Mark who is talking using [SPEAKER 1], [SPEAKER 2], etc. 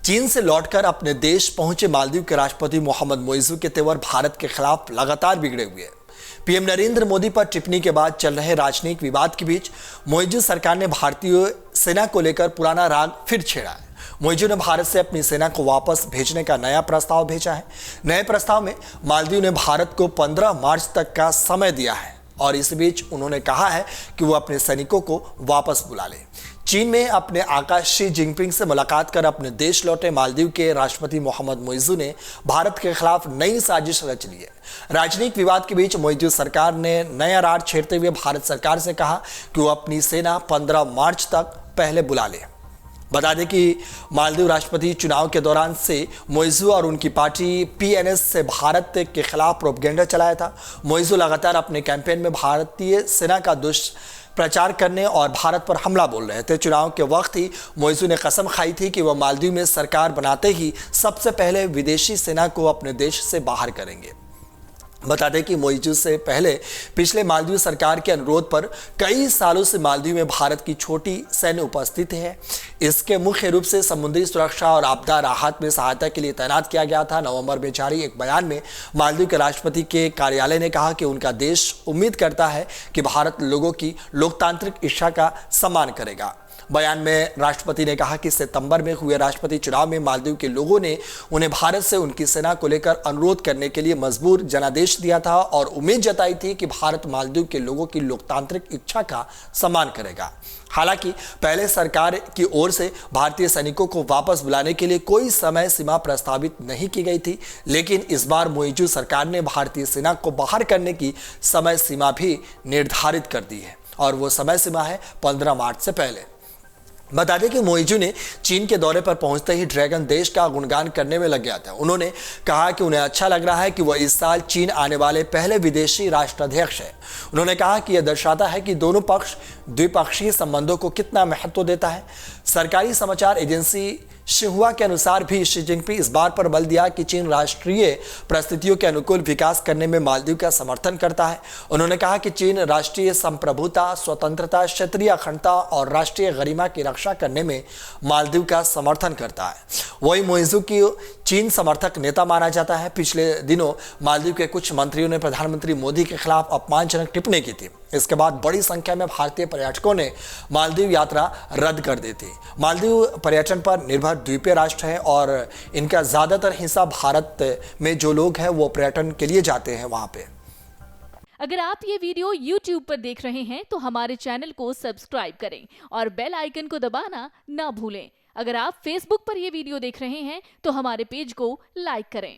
[SPEAKER 1] चीन से लौटकर अपने देश पहुंचे मालदीव के राष्ट्रपति मोहम्मद मोइज़ू के तेवर भारत के खिलाफ लगातार बिगड़े हुए हैं। पीएम नरेंद्र मोदी पर टिप्पणी के बाद चल रहे राजनीतिक विवाद के बीच मोइज़ू सरकार ने भारतीय सेना को लेकर पुराना राग फिर छेड़ा है। मोइज़ू ने भारत से अपनी सेना को वापस भेजने का नया प्रस्ताव भेजा है। नए प्रस्ताव में मालदीव ने भारत को 15 मार्च तक का समय दिया है और इस बीच उन्होंने कहा है कि वो अपने सैनिकों को वापस बुला ले। चीन में अपने आका शी जिनपिंग से मुलाकात कर अपने देश लौटे मालदीव के राष्ट्रपति मोहम्मद मोइज़ू ने भारत के खिलाफ नई साजिश रच ली है। राजनीतिक विवाद के बीच मोइज़ू सरकार ने नया रार छेड़ते हुए भारत सरकार से कहा कि वो अपनी सेना 15 मार्च तक पहले बुला ले। बता दें कि मालदीव राष्ट्रपति चुनाव के दौरान से मोइज़ू और उनकी पार्टी पीएनएस से भारत के खिलाफ प्रोपेगेंडा चलाया था। मोइज़ू लगातार अपने कैंपेन में भारतीय सेना का दुष्प्रचार करने और भारत पर हमला बोल रहे थे। चुनाव के वक्त ही मोइज़ू ने कसम खाई थी कि वह मालदीव में सरकार बनाते ही सबसे पहले विदेशी सेना को अपने देश से बाहर करेंगे। बता दें कि मोइज़ू से पहले पिछले मालदीव सरकार के अनुरोध पर कई सालों से मालदीव में भारत की छोटी सैन्य उपस्थिति है। इसके मुख्य रूप से समुद्री सुरक्षा और आपदा राहत में सहायता के लिए तैनात किया गया था। नवंबर में जारी एक बयान में मालदीव के राष्ट्रपति के कार्यालय ने कहा कि उनका देश उम्मीद करता है कि भारत लोगों की लोकतांत्रिक इच्छा का सम्मान करेगा। बयान में राष्ट्रपति ने कहा कि सितंबर में हुए राष्ट्रपति चुनाव में मालदीव के लोगों ने उन्हें भारत से उनकी सेना को लेकर अनुरोध करने के लिए मजबूर जनादेश दिया था और उम्मीद जताई थी कि भारत मालदीव के लोगों की लोकतांत्रिक इच्छा का सम्मान करेगा। हालांकि पहले सरकार की ओर से भारतीय सैनिकों को वापस बुलाने के लिए कोई समय सीमा प्रस्तावित नहीं की गई थी, लेकिन इस बार मोइज़ू सरकार ने भारतीय सेना को बाहर करने की समय सीमा भी निर्धारित कर दी है और वो समय सीमा है 15 मार्च से पहले। बता दें कि मोइज़ू ने चीन के दौरे पर पहुंचते ही ड्रैगन देश का गुणगान करने में लग गया था। उन्होंने कहा कि उन्हें अच्छा लग रहा है कि वह इस साल चीन आने वाले पहले विदेशी राष्ट्राध्यक्ष है। उन्होंने कहा कि यह दर्शाता है कि दोनों पक्ष द्विपक्षीय संबंधों को कितना महत्व देता है। सरकारी समाचार एजेंसी शिन्हुआ के अनुसार भी शी जिनपिंग इस बात पर बल दिया कि चीन राष्ट्रीय परिस्थितियों के अनुकूल विकास करने में मालदीव का समर्थन करता है। उन्होंने कहा कि चीन राष्ट्रीय संप्रभुता, स्वतंत्रता, क्षेत्रीय अखंडता और राष्ट्रीय गरिमा की रक्षा करने में मालदीव का समर्थन करता है। वही मोइज़ू की चीन समर्थक नेता माना जाता है। पिछले दिनों मालदीव के कुछ मंत्रियों ने प्रधानमंत्री मोदी के खिलाफ अपमानजनक टिप्पणी की थी। इसके बाद बड़ी संख्या में भारतीय पर्यटकों ने मालदीव यात्रा रद्द कर दी थी। मालदीव पर्यटन पर निर्भर द्वीपीय राष्ट्र है और इनका ज्यादातर हिस्सा भारत में जो लोग हैं वो पर्यटन के लिए जाते हैं वहां पे।
[SPEAKER 2] अगर आप ये वीडियो YouTube पर देख रहे हैं तो हमारे चैनल को सब्सक्राइब करें और बेल आइकन को दबाना ना भूलें। अगर आप Facebook पर ये वीडियो देख रहे हैं तो हमारे पेज को लाइक करें।